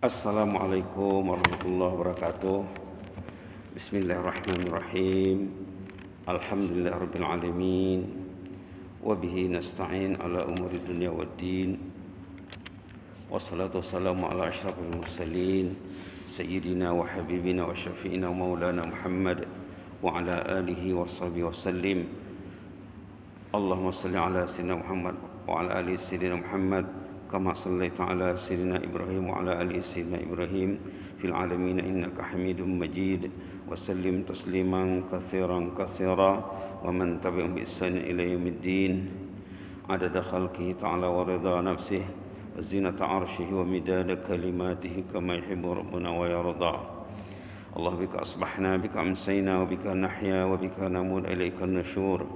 Assalamualaikum warahmatullahi wabarakatuh. Bismillahirrahmanirrahim. Alhamdulillahirabbil alamin. Wa bihi nasta'in ala umuri dunya waddin. Wassalatu wassalamu ala asyrafil mursalin sayyidina wa habibina wa syafi'ina wa maulana Muhammad wa ala alihi wa sahbihi wasallim. Allahumma salli ala sayyidina Muhammad wa ala ali sayyidina Muhammad كما صليت على سيدنا إبراهيم وعلى آل سيدنا إبراهيم في العالمين إنك حميد مجيد وسلم تسليما كثيرا ومن تبعهم بإحسان إلى يوم الدين عدد خلقه تعالى ورضا نفسه وزينة عرشه ومداد كلماته كما يحب ربنا ويرضى. الله بك أصبحنا بك أمسينا وبك نحيا وبك نموت إليك النشور.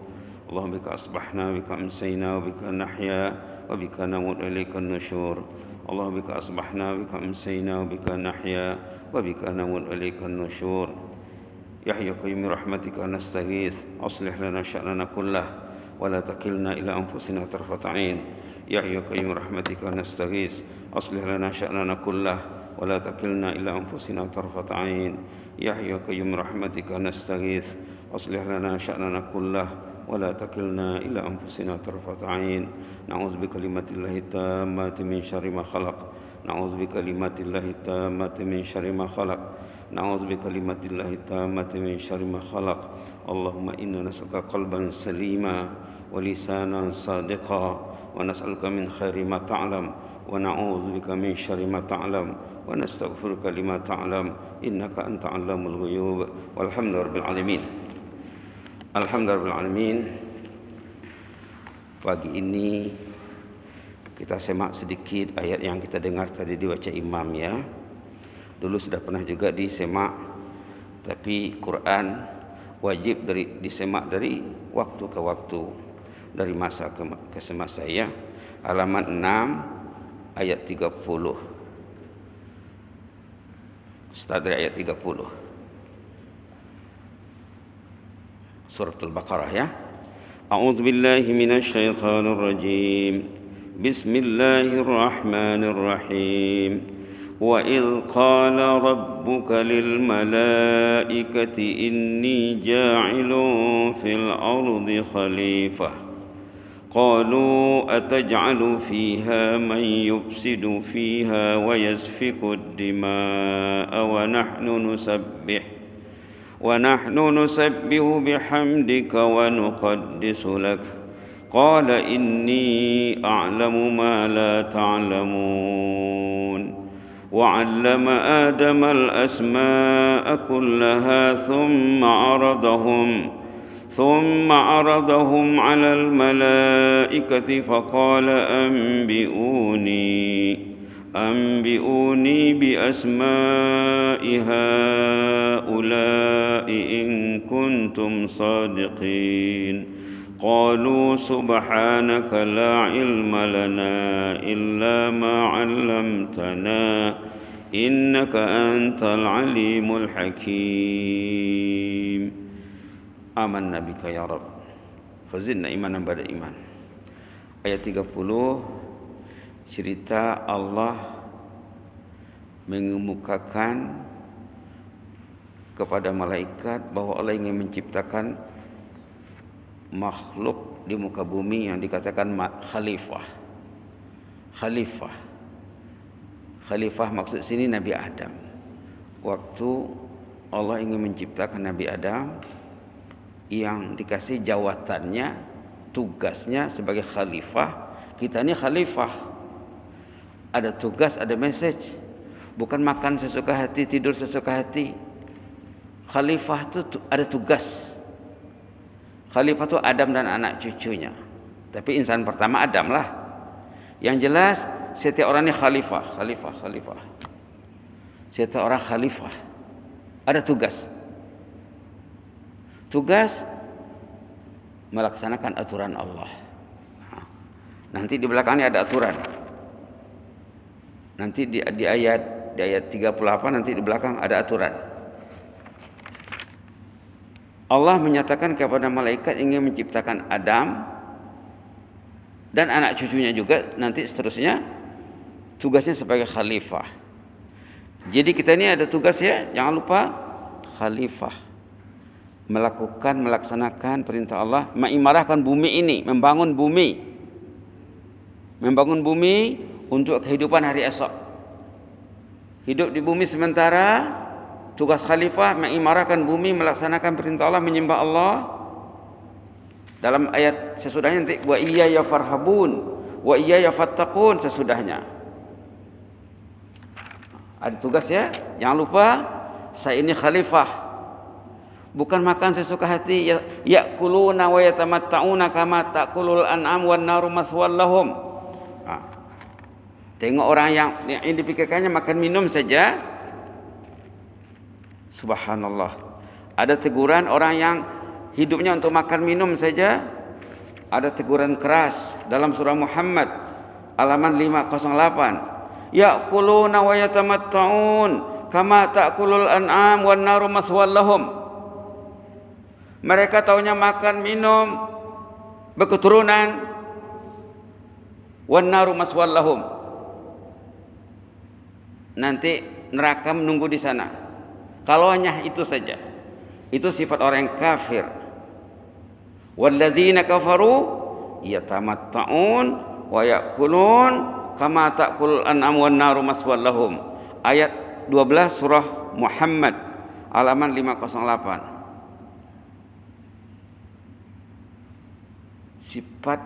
الله بك أصبحنا بك أمسينا وبك نحيا وبك نموت إليك النشور. الله بك أصبحنا بك أمسينا وبك نحيا وبك نموت إليك النشور. يا حي يا قيوم برحمتك نستغيث أصلح لنا شأننا كله ولا تكلنا إلى أنفسنا طرفة عين. يا حي يا قيوم برحمتك نستغيث أصلح لنا شأننا كله ولا تكلنا إلى أنفسنا طرفة عين. يا حي يا قيوم برحمتك نستغيث أصلح لنا شأننا كله ولا تكلنا إلى أنفسنا طرفة عين. نعوذ بكلمات الله التامات من شر ما خلق. نعوذ بكلمات الله التامات من شر ما خلق. نعوذ بكلمات الله التامات من شر ما خلق. اللهم إنا نسألك قلبا سليما ولسانا صادقا ونسألك من خير ما تعلم ونعوذ بك من شر ما تعلم ونستغفرك لما تعلم إنك أنت علام الغيوب والحمد لله رب العالمين. Alhamdulillahirrahmanirrahim. Pagi ini kita semak sedikit ayat yang kita dengar tadi dibaca imam ya. Dulu sudah pernah juga disemak, tapi Quran wajib disemak dari waktu ke waktu, dari masa ke semasa ya. Halaman 6 ayat 30. Start dari ayat 30. Surah Al-Baqarah ya. A'udzu billahi minasy syaithanir rajim. Bismillahirrahmanirrahim. Wa idz qala rabbuka lil malaikati inni ja'ilun fil ardi khalifah. Qalu ataj'alu fiha man yufsidu fiha wa yasfiku ad-dima'a ونحن نسبح بحمدك ونقدس لك قال إني أعلم ما لا تعلمون وعلم آدم الأسماء كلها ثم عرضهم على الملائكة فقال أنبئوني بأسماء هؤلاء إن كنتم صادقين قالوا سبحانك لا علم لنا إلا ما علمتنا إنك أنت العليم الحكيم آمنا بك يا رب فزدنا إيمانا بعد إيمان. Ayat 30 cerita Allah mengemukakan kepada malaikat bahwa Allah ingin menciptakan makhluk di muka bumi yang dikatakan khalifah. Khalifah maksud sini Nabi Adam. Waktu Allah ingin menciptakan Nabi Adam yang dikasih jawatannya, tugasnya sebagai khalifah, kita ini khalifah. Ada tugas, ada message. Bukan makan sesuka hati, tidur sesuka hati. Khalifah itu ada tugas. Khalifah itu Adam dan anak cucunya. Tapi insan pertama Adam lah. Yang jelas setiap orang ini khalifah. Setiap orang khalifah. Ada tugas. Tugas melaksanakan aturan Allah. Nanti di belakangnya ada aturan. Nanti di ayat 38 nanti di belakang ada aturan. Allah menyatakan kepada malaikat ingin menciptakan Adam dan anak cucunya juga nanti seterusnya tugasnya sebagai khalifah. Jadi kita ini ada tugas ya, jangan lupa khalifah. Melaksanakan perintah Allah, mengimarahkan bumi ini, membangun bumi. Membangun bumi untuk kehidupan hari esok. Hidup di bumi sementara, tugas khalifah mengimarahkan bumi, melaksanakan perintah Allah, menyembah Allah. Dalam ayat sesudahnya nanti wa iyaya farhabun wa iyaya fattaqun sesudahnya. Ada tugas ya, jangan lupa saya ini khalifah. Bukan makan sesuka hati, ya'kuluna wa yatamatta'una kama ta'kulul an'am wan naru mathwal lahum. Tengok orang yang dipikirkannya makan minum saja. Subhanallah. Ada teguran orang yang hidupnya untuk makan minum saja. Ada teguran keras dalam surah Muhammad halaman 508. Ya'kuluna wa yatamatta'un kama ta'kulul an'am wan naru mathwal lahum. Mereka taunya makan minum berketurunan, wan naru maswal lahum. Nanti neraka menunggu di sana. Kalau hanya itu saja, itu sifat orang yang kafir. Walladzina kafaru yatamatta'un wa ya'kulun kama ta'kulul an'am wan naru maswal lahum. Ayat 12 surah Muhammad halaman 508. Sifat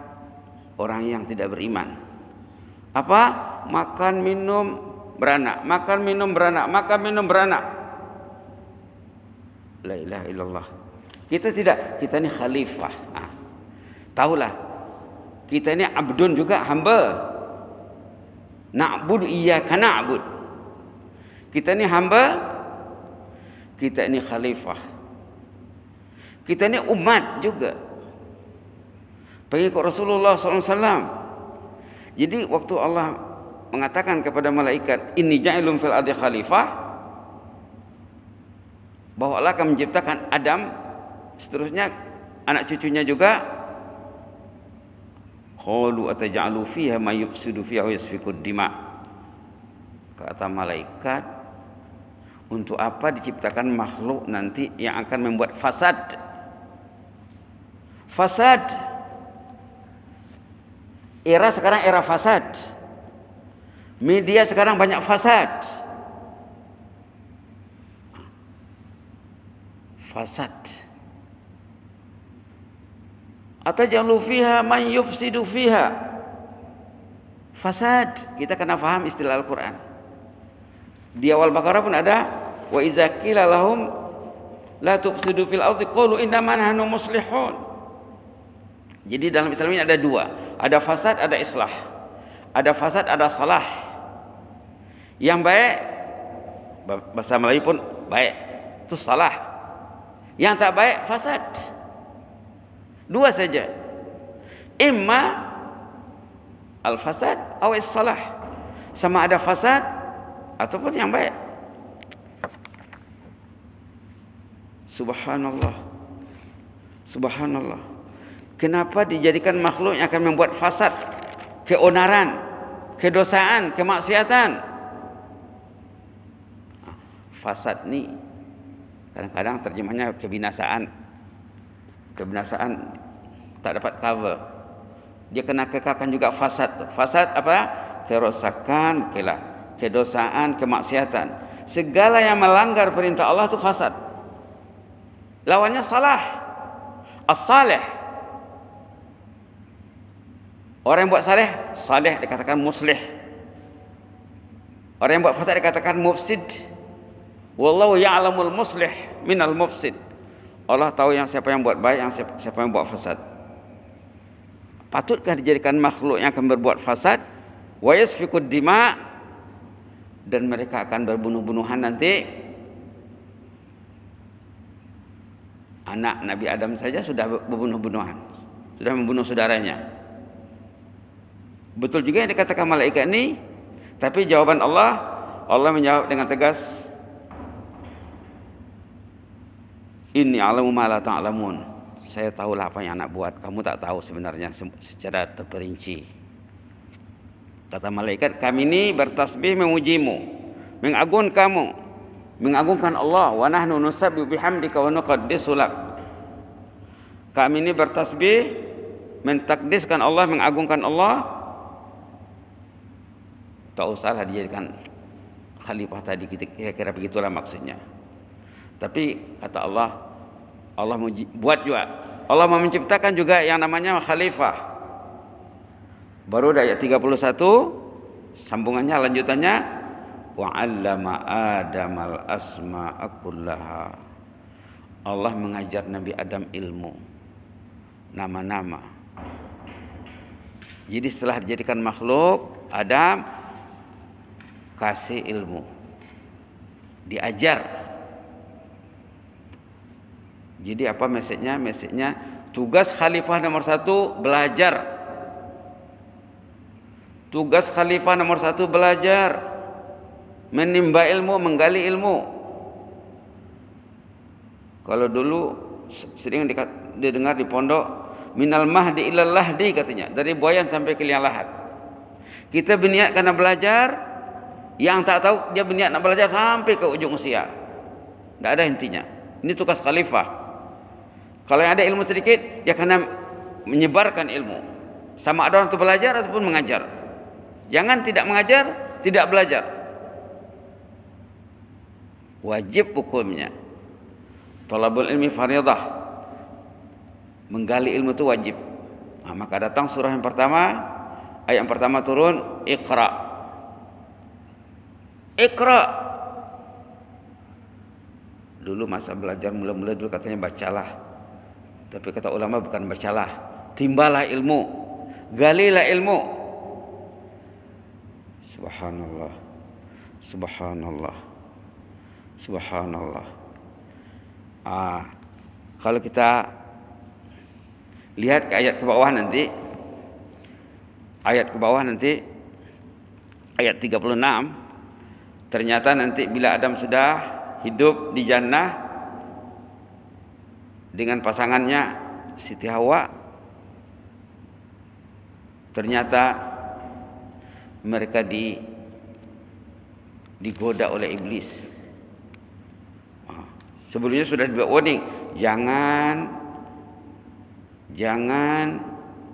orang yang tidak beriman. Apa? Makan minum beranak, makan minum beranak, makan minum beranak. La ilaha illallah. Kita tidak, kita ini khalifah. Tahulah, kita ini abdun juga, hamba. Na'budu iyyaka na'bud. Kita ini hamba, kita ini khalifah. Kita ini umat juga. Pengikut Rasulullah SAW. Jadi waktu Allah mengatakan kepada malaikat, inni ja'ilun fil ardi khalifah, bahwa Allah akan menciptakan Adam, seterusnya anak cucunya juga. Qalu ataj'alu fiha may yufsidu fiha wa yasfikud dima. Kata malaikat, untuk apa diciptakan makhluk nanti yang akan membuat fasad? Fasad. Era sekarang era fasad. Media sekarang banyak fasad. Fasad. Atajalu fiha man yufsidu fiha. Fasad. Kita kena faham istilah Al-Quran. Di awal Baqarah pun ada, wa iza qila lahum la tufsidu fil ardi qalu innama nahnu muslihun. Jadi dalam Islam ini ada dua, ada fasad, ada islah. Ada fasad, ada salah. Yang baik, bahasa Melayu pun baik, itu salah. Yang tak baik, fasad. Dua saja. Imma al-fasad atau as-salah. Sama ada fasad ataupun yang baik. Subhanallah. Subhanallah. Kenapa dijadikan makhluk yang akan membuat fasad, keonaran, kedosaan, kemaksiatan? Fasad ni kadang-kadang terjemahnya kebinasaan. Kebinasaan tak dapat cover. Dia kena kekalkan juga fasad. Fasad apa? Kerosakan, kedosaan, kemaksiatan. Segala yang melanggar perintah Allah itu fasad. Lawannya salah. As-salih. Orang yang buat saleh dikatakan muslih. Orang yang buat fasad dikatakan mufsid. Wallahu ya'lamul muslih minal mufsid. Allah tahu yang siapa yang buat baik, yang siapa yang buat fasad. Patutkah dijadikan makhluk yang akan berbuat fasad? Wa yasfikud dima, dan mereka akan berbunuh-bunuhan nanti. Anak Nabi Adam saja sudah berbunuh-bunuhan, sudah membunuh saudaranya. Betul juga yang dikatakan malaikat ini, tapi jawaban Allah menjawab dengan tegas, inni a'lamu ma la ta'lamun. Saya tahulah apa yang anak buat, kamu tak tahu sebenarnya secara terperinci. Kata malaikat, kami ini bertasbih memujimu, mengagungkan Allah. Wa nahnu nusabbihu bihamdika wa nuqaddisu lak. Kami ini bertasbih, mentakdiskan Allah, mengagungkan Allah. Tak usahlah dijadikan khalifah tadi, kira-kira begitulah maksudnya. Tapi kata Allah, Allah buat juga, Allah mau menciptakan juga yang namanya khalifah. Baru ayat 31 sambungannya, lanjutannya, wa 'allama Adamal asma'a kullaha. Allah mengajar Nabi Adam ilmu, nama-nama. Jadi setelah dijadikan makhluk, Adam kasih ilmu, diajar. Jadi apa message-nya? Message-nya tugas khalifah nomor 1 belajar. Tugas khalifah nomor 1 belajar, menimba ilmu, menggali ilmu. Kalau dulu sering didengar di pondok, minal mahdi ilal lahdi katanya, dari buayan sampai ke liang lahat. Kita berniat karena belajar, yang tak tahu dia berniat nak belajar sampai ke ujung usia. Tidak ada hentinya. Ini tugas khalifah. Kalau yang ada ilmu sedikit, dia kena menyebarkan ilmu. Sama ada orang itu belajar ataupun mengajar. Jangan tidak mengajar, tidak belajar. Wajib hukumnya. Talabul ilmi fardhah. Menggali ilmu itu wajib. Nah, maka datang surah yang pertama, ayat yang pertama turun, Iqra. Iqra. Dulu masa belajar mula-mula dulu katanya bacalah. Tapi kata ulama bukan bacalah, timbalah ilmu, galilah ilmu. Subhanallah, subhanallah, subhanallah. Kalau kita lihat ke ayat ke bawah nanti, ayat 36, ternyata nanti bila Adam sudah hidup di jannah dengan pasangannya Siti Hawa, ternyata mereka digoda oleh iblis. Sebelumnya sudah dibuat warning, jangan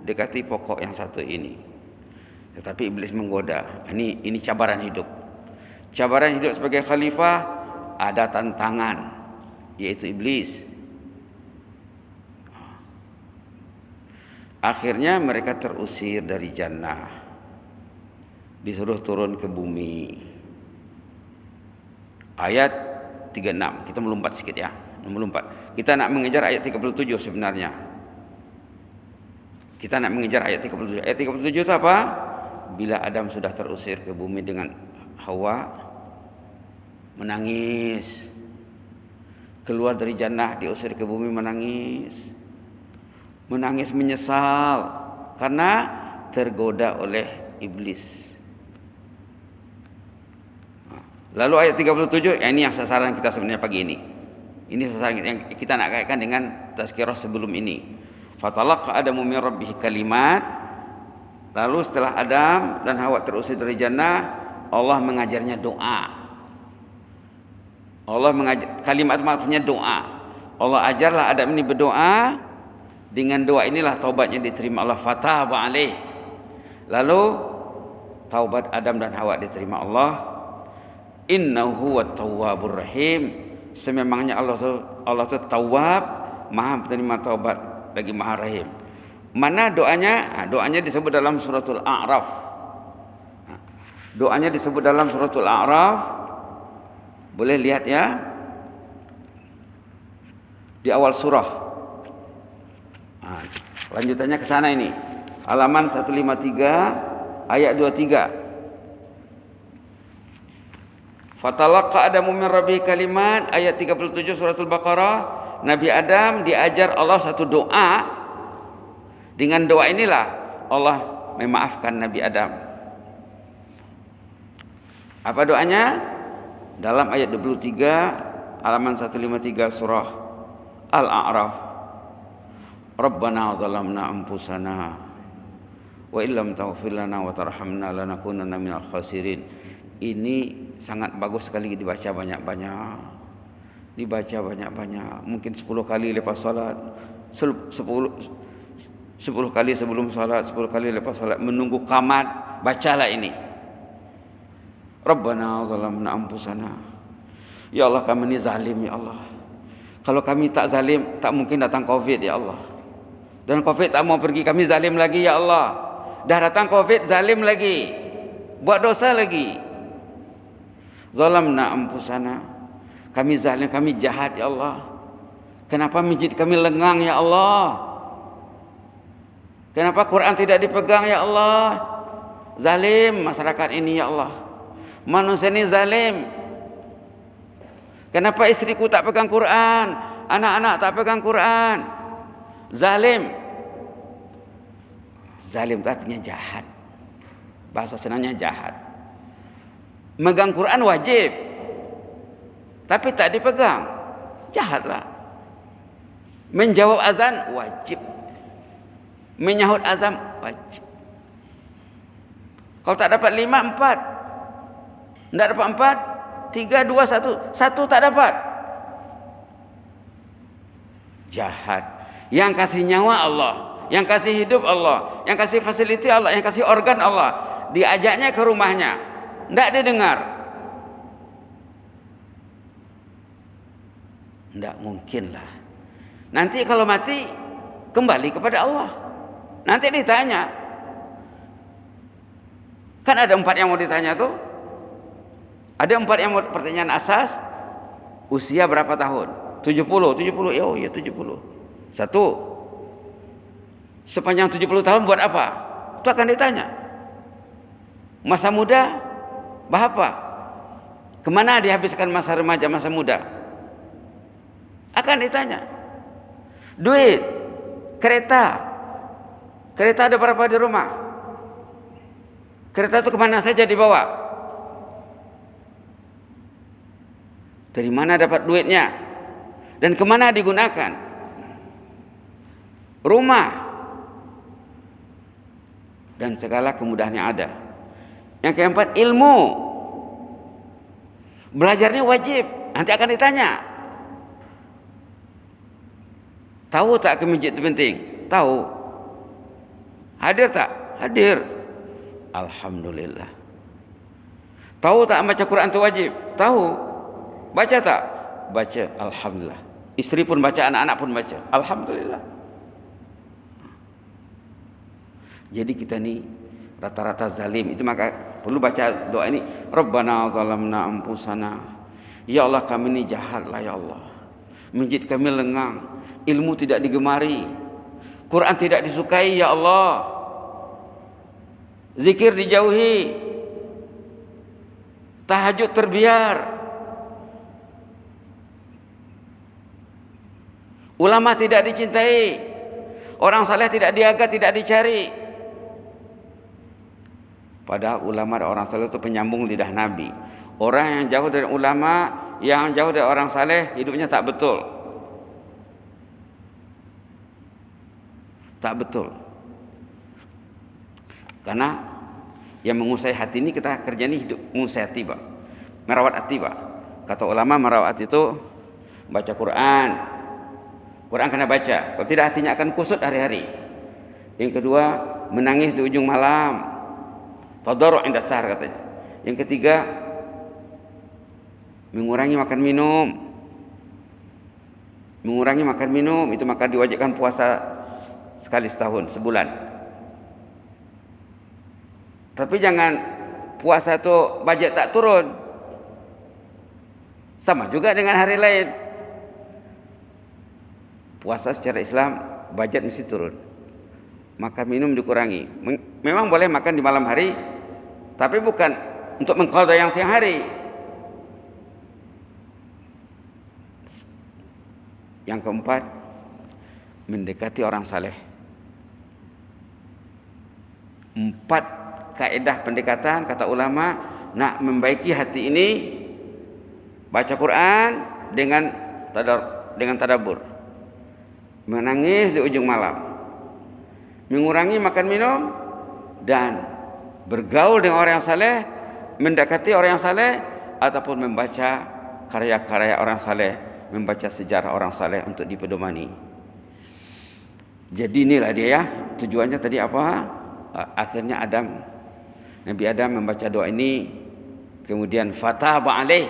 dekati pokok yang satu ini. Tetapi iblis menggoda. Ini cabaran hidup. Cabaran hidup sebagai khalifah, ada tantangan, yaitu iblis. Akhirnya mereka terusir dari jannah, disuruh turun ke bumi. Ayat 36, kita melompat sedikit ya, melompat. Kita nak mengejar ayat 37 sebenarnya. Kita nak mengejar ayat 37. Ayat 37 itu apa? Bila Adam sudah terusir ke bumi dengan Hawa, menangis. Keluar dari jannah, diusir ke bumi, menangis menyesal karena tergoda oleh iblis. Lalu ayat 37, ini yang sasaran kita sebenarnya pagi ini. Ini sasaran yang kita nak kaitkan dengan tazkirah sebelum ini. Fatalaqa Adamu min rabbih kalimat. Lalu setelah Adam dan Hawa terusir dari jannah, Allah mengajarnya doa. Allah mengajar, kalimat maksudnya doa. Allah ajarlah Adam ini berdoa. Dengan doa inilah taubatnya diterima Allah, fataba alaih. Lalu taubat Adam dan Hawa diterima Allah. Innahu huwat tawwabur rahim. Sememangnya Allah itu tawwab, maha penerima taubat lagi maha rahim. Mana doanya? Doanya disebut dalam suratul A'raf. Doanya disebut dalam suratul A'raf. Boleh lihat ya, di awal surah. Lanjutannya ke sana ini. Halaman 153 ayat 23. Fatalaqa Adamu min rabbih kalimat, ayat 37 suratul Baqarah. Nabi Adam diajar Allah satu doa. Dengan doa inilah Allah memaafkan Nabi Adam. Apa doanya? Dalam ayat 23 halaman 153 surah Al-A'raf. Rabbana zalamna anfusana wa illam taghfir lana wa tarhamna lanakunanna minal khasirin. Ini sangat bagus sekali dibaca banyak-banyak. Dibaca banyak-banyak, mungkin 10 kali lepas salat, 10 kali sebelum salat, 10 kali lepas salat, menunggu qamat, bacalah ini. Rabbana zalamna anfusana. Ya Allah, kami ini zalim ya Allah. Kalau kami tak zalim, tak mungkin datang Covid ya Allah. Dan Covid tak mau pergi, kami zalim lagi ya Allah. Dah datang Covid, zalim lagi, buat dosa lagi. Zalamna anfusana. Kami zalim, kami jahat ya Allah. Kenapa masjid kami lengang ya Allah? Kenapa Quran tidak dipegang ya Allah? Zalim masyarakat ini ya Allah. Manusia ini zalim. Kenapa istriku tak pegang Quran? Anak-anak tak pegang Quran? Zalim. Zalim itu artinya jahat. Bahasa senangnya jahat. Megang Quran wajib, tapi tak dipegang, jahatlah. Menjawab azan wajib, menyahut azan wajib. Kalau tak dapat 5, 4. Tak dapat 4, 3, 2, 1 tak dapat. Jahat. Yang kasih nyawa Allah, yang kasih hidup Allah, yang kasih fasiliti Allah, yang kasih organ Allah. Diajaknya ke rumahnya, tidak didengar. Tidak mungkinlah. Nanti kalau mati kembali kepada Allah. Nanti ditanya. Kan ada 4 yang mau ditanya tuh. Ada 4 yang mau pertanyaan asas. Usia berapa tahun? 70. Oh ya 70. 1. Sepanjang 70 tahun buat apa? Itu akan ditanya. Masa muda berapa? Kemana dihabiskan masa remaja, masa muda? Akan ditanya. Duit, kereta ada berapa di rumah? Kereta itu kemana saja dibawa? Dari mana dapat duitnya? Dan kemana digunakan? Rumah dan segala kemudahan yang ada. Yang keempat, ilmu. Belajarnya wajib. Nanti akan ditanya. Tahu tak ke masjid itu penting? Tahu. Hadir tak? Hadir. Alhamdulillah. Tahu tak baca Quran itu wajib? Tahu. Baca tak? Baca. Alhamdulillah. Istri pun baca, anak-anak pun baca. Alhamdulillah. Jadi kita ni rata-rata zalim. Itu maka perlu baca doa ini. Rabbana zalamna anfusana. Ya Allah, kami ni jahatlah ya Allah. Masjid kami lengang. Ilmu tidak digemari. Quran tidak disukai ya Allah. Zikir dijauhi. Tahajud terbiar. Ulama tidak dicintai. Orang saleh tidak diaga, tidak dicari. Padahal ulama dan orang saleh itu penyambung lidah Nabi. Orang yang jauh dari ulama, yang jauh dari orang saleh, hidupnya tak betul. Tak betul. Karena yang mengusai hati ini, kita kerja ini hidup mengusai hati, Pak. Merawat hati, Pak. Kata ulama, merawat hati itu baca Quran. Quran kena baca. Kalau tidak, hatinya akan kusut hari-hari. Yang kedua, menangis di ujung malam. Tadarru' inda sahar katanya. Yang ketiga, mengurangi makan minum. Mengurangi makan minum, itu maka diwajibkan puasa sekali setahun, sebulan. Tapi jangan puasa itu budget tak turun. Sama juga dengan hari lain. Puasa secara Islam budget mesti turun. Makan minum dikurangi. Memang boleh makan di malam hari, tapi bukan untuk mengqadha yang siang hari. Yang keempat, mendekati orang saleh. 4 kaedah pendekatan kata ulama, nak membaiki hati ini, baca Quran dengan tadabbur, menangis di ujung malam, mengurangi makan minum, dan bergaul dengan orang yang saleh, mendekati orang yang saleh, ataupun membaca karya-karya orang saleh, membaca sejarah orang saleh untuk dipedomani. Jadi inilah dia ya, tujuannya tadi apa? Akhirnya Nabi Adam membaca doa ini, kemudian fataba alaih,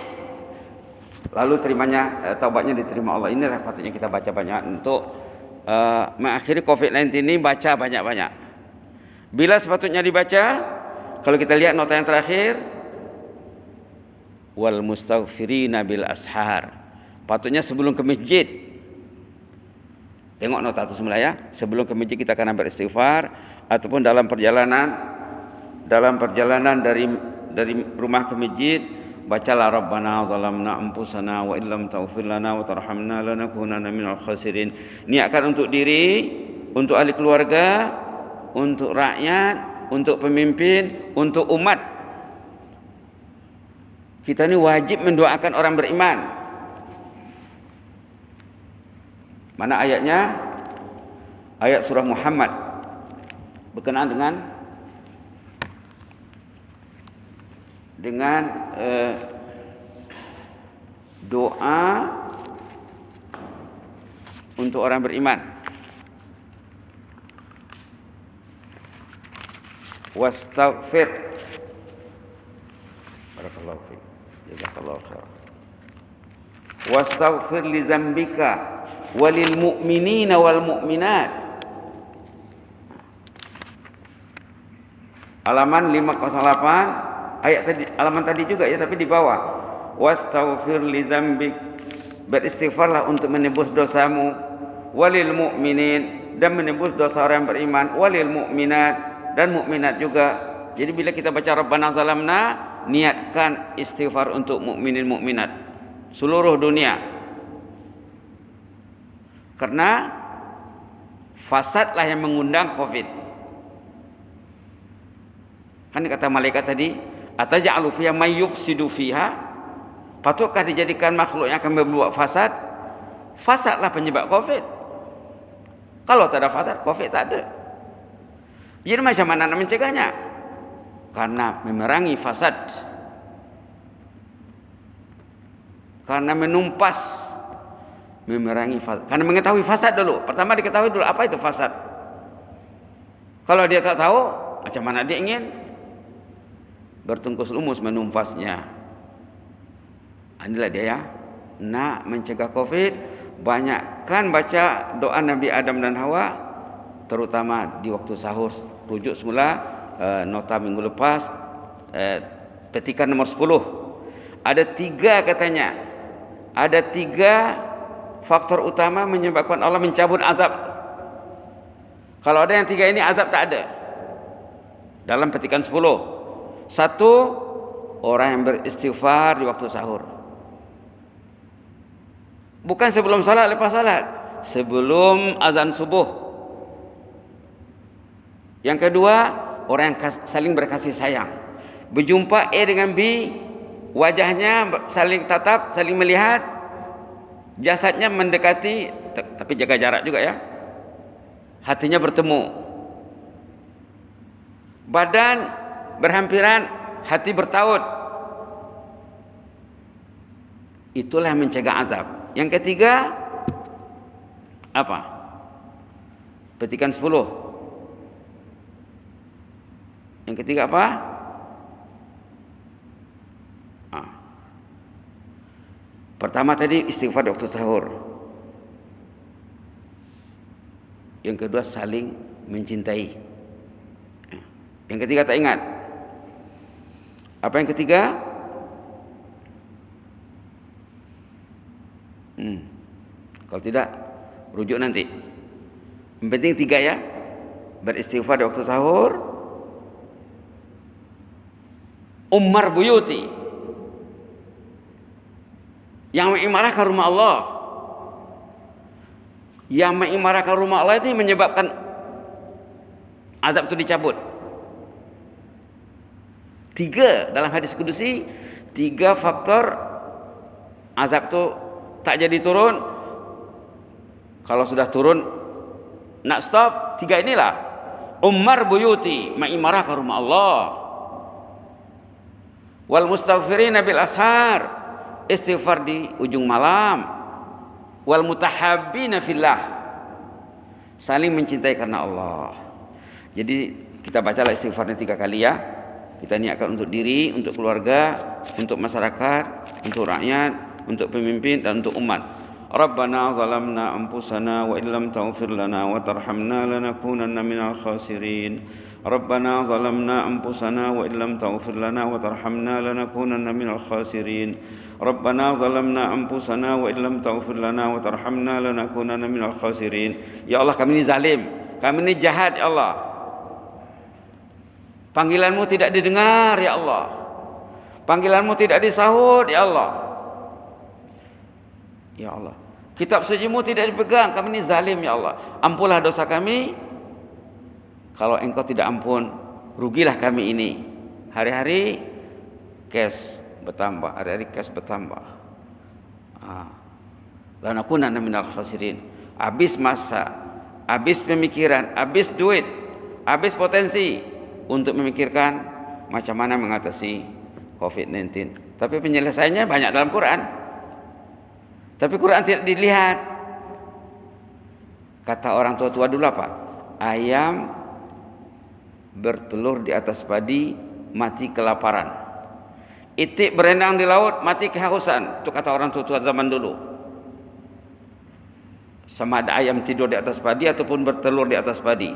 lalu taubatnya diterima Allah. Inilah patutnya kita baca banyak untuk mengakhiri COVID-19 ini. Baca banyak-banyak. Bila sepatutnya dibaca, kalau kita lihat nota yang terakhir, wal mustaghfirina bil ashar, patutnya sebelum ke masjid. Tengok nota itu semula ya. Sebelum ke masjid kita akan beristighfar, ataupun dalam perjalanan dari rumah ke masjid, bacalah Rabbana zalamna anfusana wa illam taghfir lana wa tarhamna lanakunanna minal khasirin. Niatkan untuk diri, untuk ahli keluarga, untuk rakyat, untuk pemimpin, untuk umat. Kita ini wajib mendoakan orang beriman. Mana ayatnya? Ayat surah Muhammad berkenaan dengan doa untuk orang beriman. Wastaghfir. Barakallahu fiik. Jazakallahu khairan. Wastaghfir li dzambika walil mu'minina wal mu'minat. Halaman 508, ayat tadi, halaman tadi juga ya, tapi di bawah. Wastaghfir li dzambik, beristighfarlah untuk menebus dosamu, walil mu'minin, dan menebus dosa orang beriman, walil mu'minat, dan mukminat juga. Jadi bila kita baca Rabbana zalamna, niatkan istighfar untuk mukminin mukminat seluruh dunia. Karena fasadlah yang mengundang COVID. Kan kata malaikat tadi, ataj'alu fiha may yufsidu fiha? Patutkah dijadikan makhluk yang akan membuat fasad? Fasadlah penyebab COVID. Kalau tak ada fasad, COVID tak ada. Jadi macam mana nak mencegahnya? Karena memerangi fasad, karena menumpas, memerangi fasad, karena mengetahui fasad dulu. Pertama diketahui dulu apa itu fasad. Kalau dia tak tahu, macam mana dia ingin bertungkus lumus menumpasnya. Inilah dia ya. Nak mencegah COVID, banyakkan baca doa Nabi Adam dan Hawa, terutama di waktu sahur. Rujuk semula nota minggu lepas, petikan nomor 10. Ada 3 katanya. Ada 3 faktor utama menyebabkan Allah mencabut azab. Kalau ada yang 3 ini, azab tak ada. Dalam petikan 10. 1, orang yang beristighfar di waktu sahur. Bukan sebelum salat, lepas salat. Sebelum azan subuh. Yang kedua, orang yang saling berkasih sayang. Berjumpa A dengan B, wajahnya saling tatap, saling melihat, jasadnya mendekati, tapi jaga jarak juga ya. Hatinya bertemu. Badan berhampiran, hati bertaut. Itulah yang mencegah azab. Yang ketiga apa? Petikan 10. Yang ketiga apa? Pertama tadi istighfar di waktu sahur. Yang kedua saling mencintai. Yang ketiga tak ingat. Apa yang ketiga? Kalau tidak, rujuk nanti. Yang penting 3 ya. Beristighfar di waktu sahur. Ummar buyuti, yang mengimarahkan rumah Allah. Yang mengimarahkan rumah Allah itu menyebabkan azab itu dicabut. 3 dalam hadis kudusi, 3 faktor azab itu tak jadi turun. Kalau sudah turun, nak stop, 3 inilah. Ummar buyuti, mengimarahkan rumah Allah. Wal mustaghfirina bil ashar, istighfar di ujung malam. Wal mutahabbina fillah, saling mencintai karena Allah. Jadi kita bacalah istighfarnya 3 kali ya. Kita niatkan untuk diri, untuk keluarga, untuk masyarakat, untuk rakyat, untuk pemimpin dan untuk umat. Rabbana zalamna anfusana wa illam taghfir lana wa tarhamna lanakunanna minal khasirin. Rabbana zalamna anfusana wa illam taghfir lana wa tarhamna lanakunanna minal khasirin. Rabbana zalamna anfusana wa illam taghfir lana wa tarhamna lanakunanna minal khasirin. Ya Allah, kami ini zalim, kami ini jahat ya Allah. Panggilanmu tidak didengar ya Allah. Panggilanmu tidak disahut ya Allah. Ya Allah, kitab sucimu tidak dipegang, kami ini zalim ya Allah. Ampunlah dosa kami. Kalau engkau tidak ampun, rugilah kami ini. Hari-hari cash bertambah, hari-hari cash bertambah. Lanakunanna minal khasirin. Habis masa, habis pemikiran, habis duit, habis potensi untuk memikirkan macam mana mengatasi COVID-19. Tapi penyelesaiannya banyak dalam Quran. Tapi Quran tidak dilihat. Kata orang tua-tua dulu apa? Ayam bertelur di atas padi, mati kelaparan. Itik berenang di laut, mati kehausan. Itu kata orang tua-tua zaman dulu. Sama ada ayam tidur di atas padi ataupun bertelur di atas padi.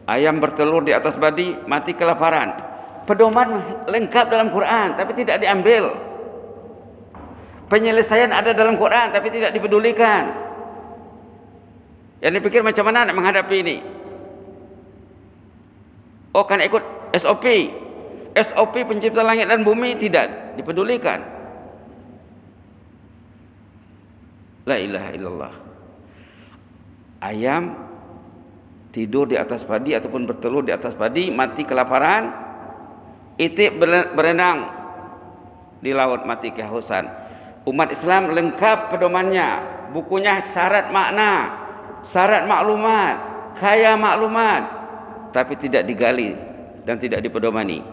Ayam bertelur di atas padi, mati kelaparan. Pedoman lengkap dalam Quran, tapi tidak diambil. Penyelesaian ada dalam Quran, tapi tidak dipedulikan. Yang dipikir macam mana nak menghadapi ini? Oh, kan ikut SOP. SOP pencipta langit dan bumi tidak dipedulikan. La ilaha illallah. Ayam tidur di atas padi ataupun bertelur di atas padi, mati kelaparan. Itik berenang di laut, mati kehausan. Umat Islam lengkap pedomannya. Bukunya syarat makna, syarat maklumat, kaya maklumat, tapi tidak digali dan tidak dipedomani.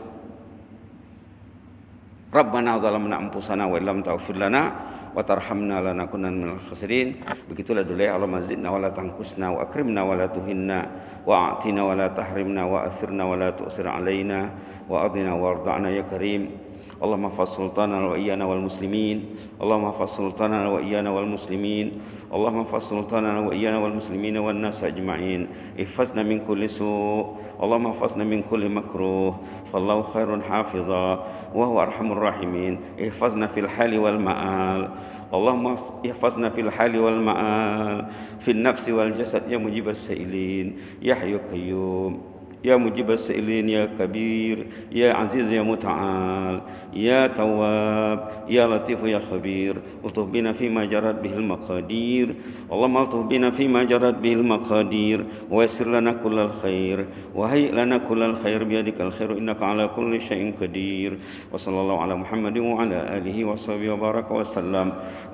Rabbana zalamna anfusana wa illam taghfir lana wa tarhamna lanakunanna minal khasirin. Begitulah dulu ya. Allahumma zidna wa la tanqusna wa akrimna wa la tuhinna wa a'tina wa la tahrimna wa athirna wa la tu'sir alaina wa adina warda'na ya karim. Allahumma hafaz sultanana wa iyana wal muslimin. Allahumma hafaz sultanana wa iyana wal muslimin. Allahumma hafaz sultanana wa iyana wal muslimin wan nas ajma'in. Ihfazna min kulli su'. Allahumma hafazna min kulli makruh. Fallahu khairun hafiza wa huwa arhamur rahimin. Ihfazna fil hali wal ma'al. Allahumma ihfazna fil hali wal ma'al, fil nafsi wal jasad ya mujibas sa'ilin, ya hayyu qayyum, ya mujibas sa'ilin, ya kabir, ya aziz, ya muta'al, ya tawwab, ya latif, ya khabir. Ultuf bina fima jarat bihil maqadir. Allahumma ultuf bina fima jarat bihil maqadir, wa yassir lana kullal khair, wa hayyi lana kullal khair biyadikal khairu innaka ala kulli syai'in qadir. Wa sallallahu ala Muhammadin wa ala alihi wa sahbihi wa baraka wa sallam.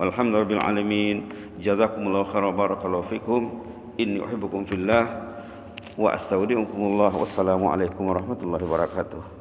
Walhamdulillahil alamin. Jazakumullahu khairan, barakallahu fikum. Inni uhibbukum fillah wa astaudiukumullah. Wassalamu alaikum warahmatullahi wabarakatuh.